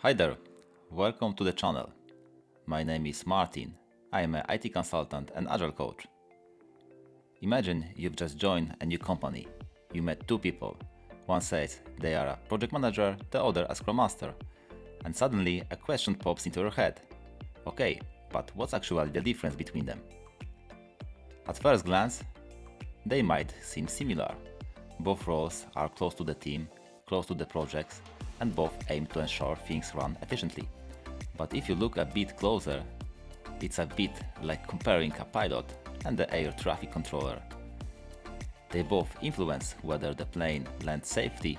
Hi there, welcome to the channel. My name is Martin. I am an IT consultant and Agile coach. Imagine you've just joined a new company. You met two people. One says they are a project manager, the other a scrum master. And suddenly a question pops into your head. Okay, but what's actually the difference between them? At first glance, they might seem similar. Both roles are close to the team, close to the projects, and both aim to ensure things run efficiently. But if you look a bit closer, it's a bit like comparing a pilot and the air traffic controller. They both influence whether the plane lands safely,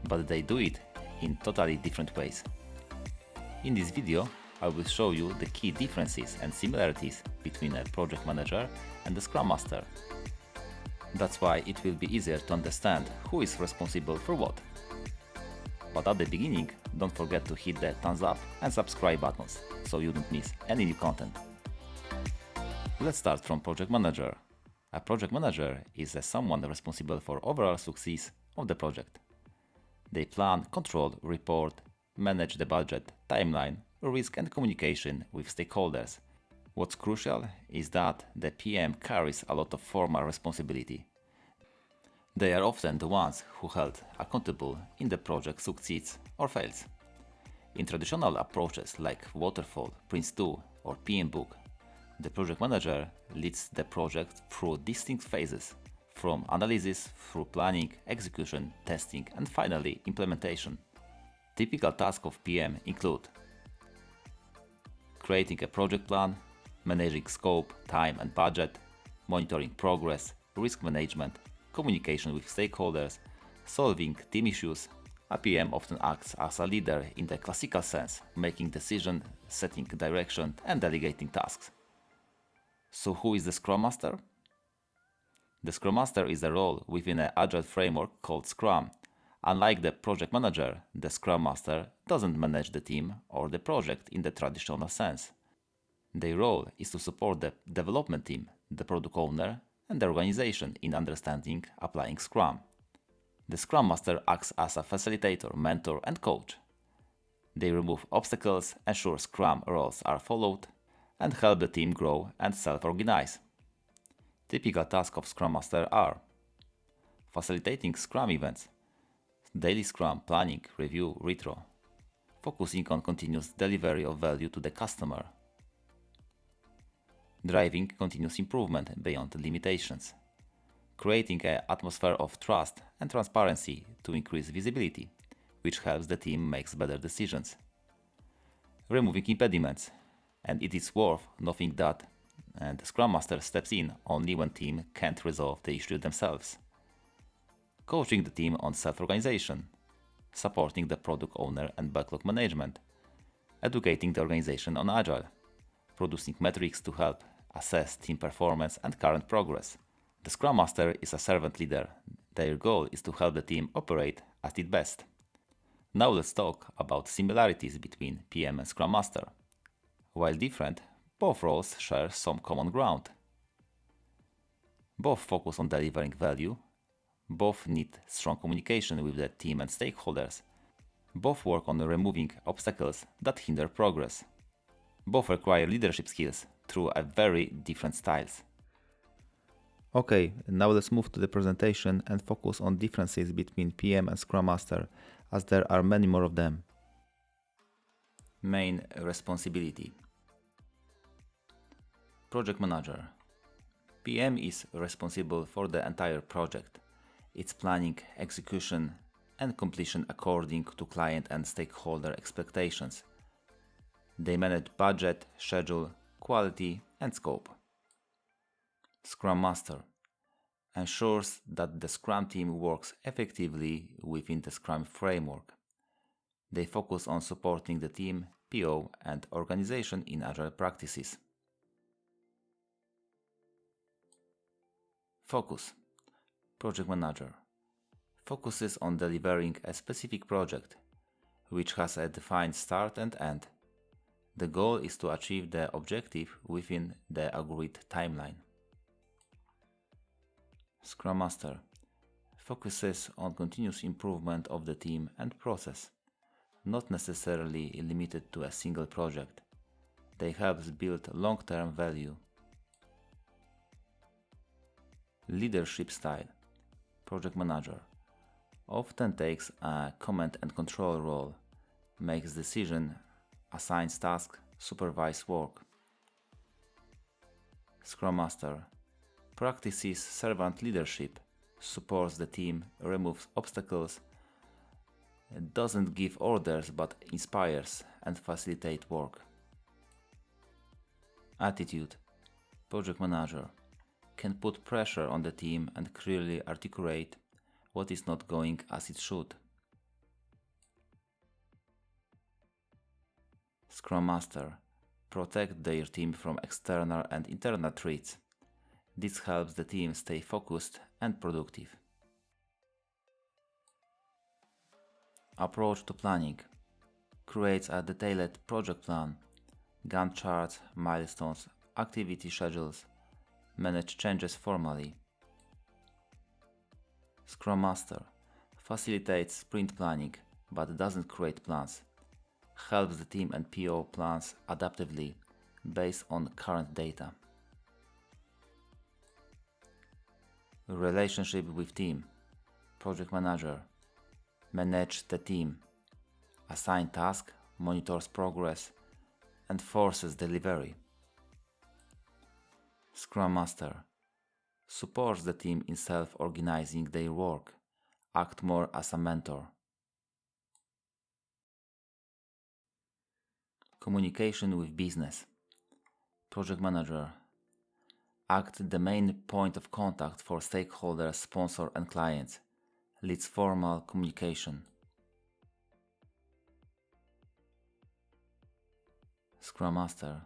but they do it in totally different ways. In this video, I will show you the key differences and similarities between a project manager and the scrum master. That's why it will be easier to understand who is responsible for what. But at the beginning, don't forget to hit the thumbs up and subscribe buttons so you don't miss any new content. Let's start from project manager. A project manager is someone responsible for overall success of the project. They plan, control, report, manage the budget, timeline, risk and communication with stakeholders. What's crucial is that the PM carries a lot of formal responsibility. They are often the ones who held accountable in the project succeeds or fails. In traditional approaches like Waterfall, Prince2 or PM Book, the project manager leads the project through distinct phases, from analysis through planning, execution, testing and finally implementation. Typical tasks of PM include creating a project plan, managing scope, time and budget, monitoring progress, risk management, communication with stakeholders, solving team issues. A PM often acts as a leader in the classical sense, making decisions, setting direction and delegating tasks. So who is the Scrum Master? The Scrum Master is a role within an Agile framework called Scrum. Unlike the project manager, the Scrum Master doesn't manage the team or the project in the traditional sense. Their role is to support the development team, the product owner, and the organization in understanding applying Scrum. The Scrum Master acts as a facilitator, mentor, and coach. They remove obstacles, ensure Scrum rules are followed, and help the team grow and self-organize. Typical tasks of Scrum Master are facilitating Scrum events, daily Scrum planning, review, retro, focusing on continuous delivery of value to the customer, driving continuous improvement beyond limitations, creating an atmosphere of trust and transparency to increase visibility, which helps the team make better decisions, removing impediments, and it is worth noting that the Scrum Master steps in only when team can't resolve the issue themselves, coaching the team on self-organization, supporting the product owner and backlog management, educating the organization on Agile, producing metrics to help assess team performance and current progress. The Scrum Master is a servant leader. Their goal is to help the team operate at its best. Now let's talk about similarities between PM and Scrum Master. While different, both roles share some common ground. Both focus on delivering value. Both need strong communication with the team and stakeholders. Both work on removing obstacles that hinder progress. Both require leadership skills through a very different styles. Okay, now let's move to the presentation and focus on differences between PM and Scrum Master, as there are many more of them. Main responsibility. Project Manager. PM is responsible for the entire project, its planning, execution, and completion according to client and stakeholder expectations. They manage budget, schedule, quality, and scope. Scrum Master ensures that the Scrum team works effectively within the Scrum framework. They focus on supporting the team, PO, and organization in Agile practices. Focus. Project Manager focuses on delivering a specific project, which has a defined start and end. The goal is to achieve the objective within the agreed timeline. Scrum Master focuses on continuous improvement of the team and process. not necessarily limited to a single project. They help build long-term value. Leadership style. Project manager often takes a command and control role, makes decisions, assigns tasks, supervises work. Scrum Master practices servant leadership, supports the team, removes obstacles, doesn't give orders but inspires and facilitates work. Attitude. Project manager can put pressure on the team and clearly articulate what is not going as it should. Scrum Master protect their team from external and internal threats. This helps the team stay focused and productive. Approach to planning. Creates a detailed project plan, Gantt charts, milestones, activity schedules, manage changes formally. Scrum Master facilitates sprint planning but doesn't create plans. Helps the team and PO plans adaptively based on current data. Relationship with team. Project manager manage the team, assign tasks, monitors progress, and forces delivery. Scrum Master supports the team in self-organizing their work, act more as a mentor. Communication with business. Project manager act the main point of contact for stakeholders, sponsors, and clients, leads formal communication. Scrum Master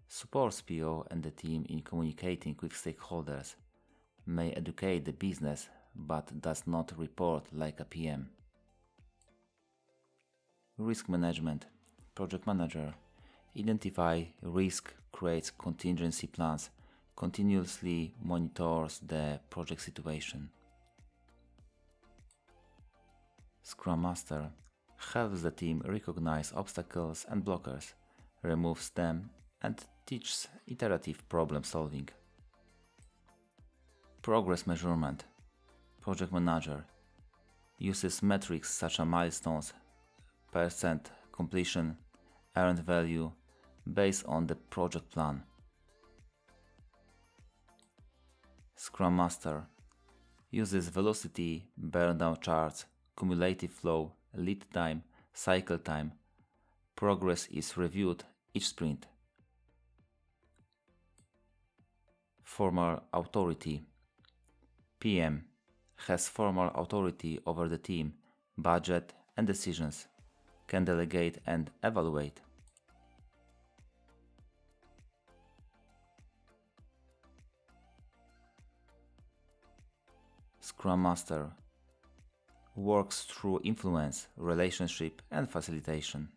supports PO and the team in communicating with stakeholders, may educate the business but does not report like a PM. Risk management. Project manager identify risk, creates contingency plans, continuously monitors the project situation. Scrum Master helps the team recognize obstacles and blockers, removes them, and teaches iterative problem solving. Progress measurement. Project manager uses metrics such as milestones, percent completion, earned value based on the project plan. Scrum Master uses velocity, burn down charts, cumulative flow, lead time, cycle time. Progress is reviewed each sprint. Formal authority. PM has formal authority over the team, budget, and decisions, can delegate and evaluate. Scrum Master works through influence, relationship, and facilitation.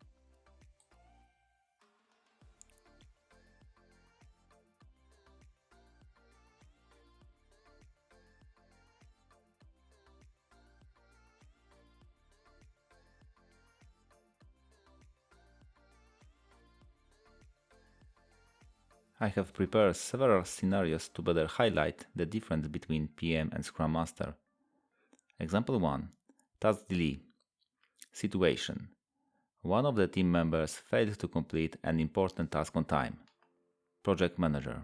I have prepared several scenarios to better highlight the difference between PM and Scrum Master. Example 1. Task delay. Situation. One of the team members failed to complete an important task on time. Project manager.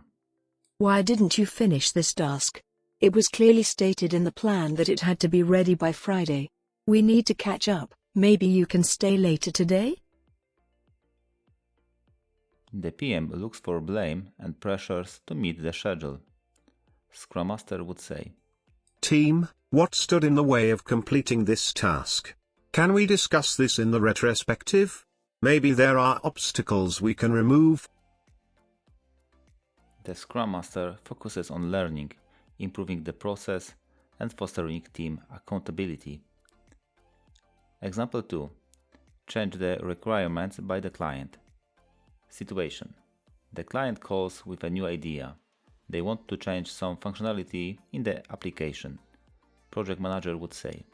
Why didn't you finish this task? It was clearly stated in the plan that it had to be ready by Friday. We need to catch up. Maybe you can stay later today? The PM looks for blame and pressures to meet the schedule. Scrum Master would say, Team, what stood in the way of completing this task? Can we discuss this in the retrospective? Maybe there are obstacles we can remove. The Scrum Master focuses on learning, improving the process, and fostering team accountability. Example 2. Change the requirements by the client. Situation. The client calls with a new idea. They want to change some functionality in the application. Project manager would say,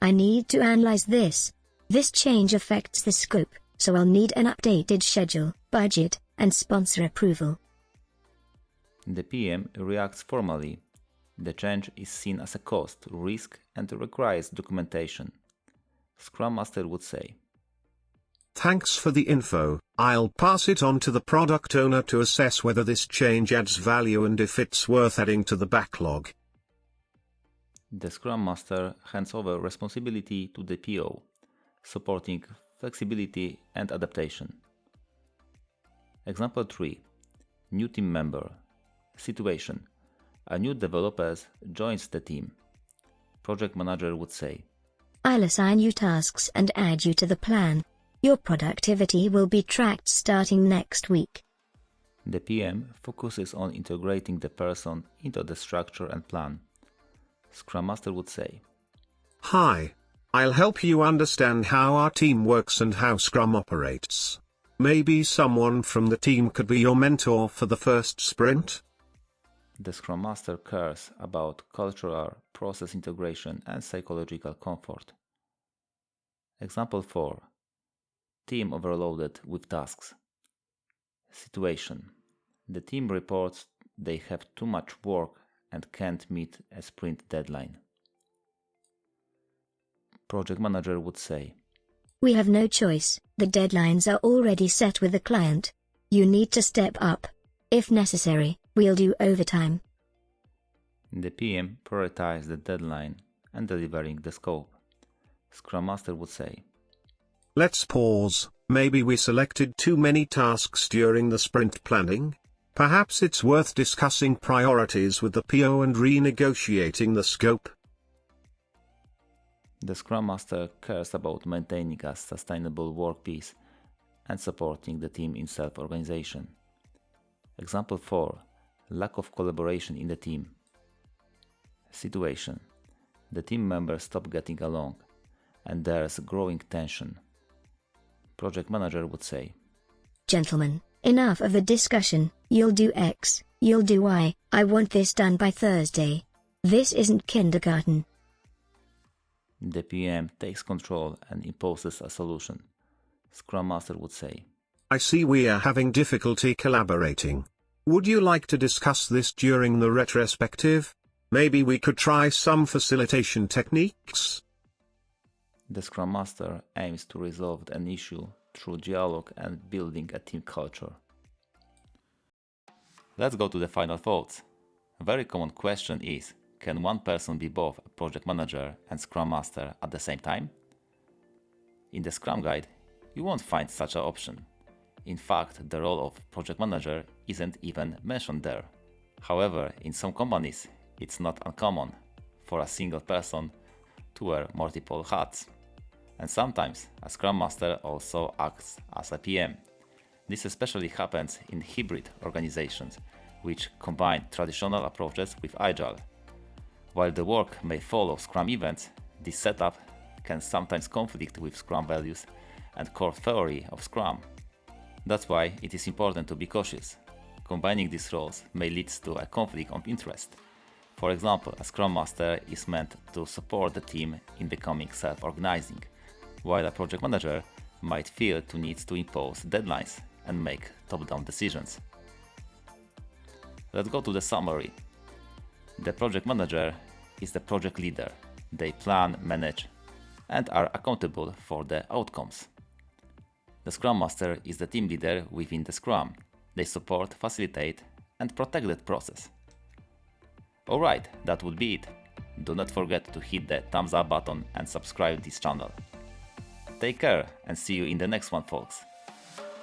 I need to analyze this. This change affects the scope, so I'll need an updated schedule, budget, and sponsor approval. The PM reacts formally. The change is seen as a cost, risk, and requires documentation. Scrum Master would say, Thanks for the info. I'll pass it on to the product owner to assess whether this change adds value and if it's worth adding to the backlog. The Scrum Master hands over responsibility to the PO, supporting flexibility and adaptation. Example 3. New team member. Situation. A new developer joins the team. Project manager would say, I'll assign you tasks and add you to the plan. Your productivity will be tracked starting next week. The PM focuses on integrating the person into the structure and plan. Scrum Master would say, Hi. I'll help you understand how our team works and how Scrum operates. Maybe someone from the team could be your mentor for the first sprint? The Scrum Master cares about cultural process integration and psychological comfort. Example 4. Team overloaded with tasks. Situation. The team reports they have too much work and can't meet a sprint deadline. Project manager would say, We have no choice, the deadlines are already set with the client. You need to step up. If necessary, we'll do overtime. The PM prioritizes the deadline and delivering the scope. Scrum Master would say, Let's pause. Maybe we selected too many tasks during the sprint planning? Perhaps it's worth discussing priorities with the PO and renegotiating the scope. The Scrum Master cares about maintaining a sustainable work piece and supporting the team in self-organization. Example 4. Lack of collaboration in the team. Situation. The team members stop getting along, and there's growing tension. Project manager would say, Gentlemen, enough of the discussion. You'll do X, you'll do Y. I want this done by Thursday. This isn't kindergarten. The PM takes control and imposes a solution. Scrum Master would say, I see we are having difficulty collaborating. Would you like to discuss this during the retrospective? Maybe we could try some facilitation techniques? The Scrum Master aims to resolve an issue through dialogue and building a team culture. Let's go to the final thoughts. A very common question is, can one person be both a project manager and Scrum Master at the same time? In the Scrum Guide, you won't find such an option. In fact, the role of project manager isn't even mentioned there. However, in some companies, it's not uncommon for a single person to wear multiple hats. And sometimes a Scrum Master also acts as a PM. This especially happens in hybrid organizations, which combine traditional approaches with Agile. While the work may follow Scrum events, this setup can sometimes conflict with Scrum values and core theory of Scrum. That's why it is important to be cautious. Combining these roles may lead to a conflict of interest. For example, a Scrum Master is meant to support the team in becoming self-organizing, while a project manager might feel to need to impose deadlines and make top-down decisions. Let's go to the summary. The project manager is the project leader. They plan, manage, and are accountable for the outcomes. The Scrum Master is the team leader within the Scrum. They support, facilitate, and protect that process. Alright, that would be it. Do not forget to hit the thumbs up button and subscribe to this channel. Take care and see you in the next one, folks.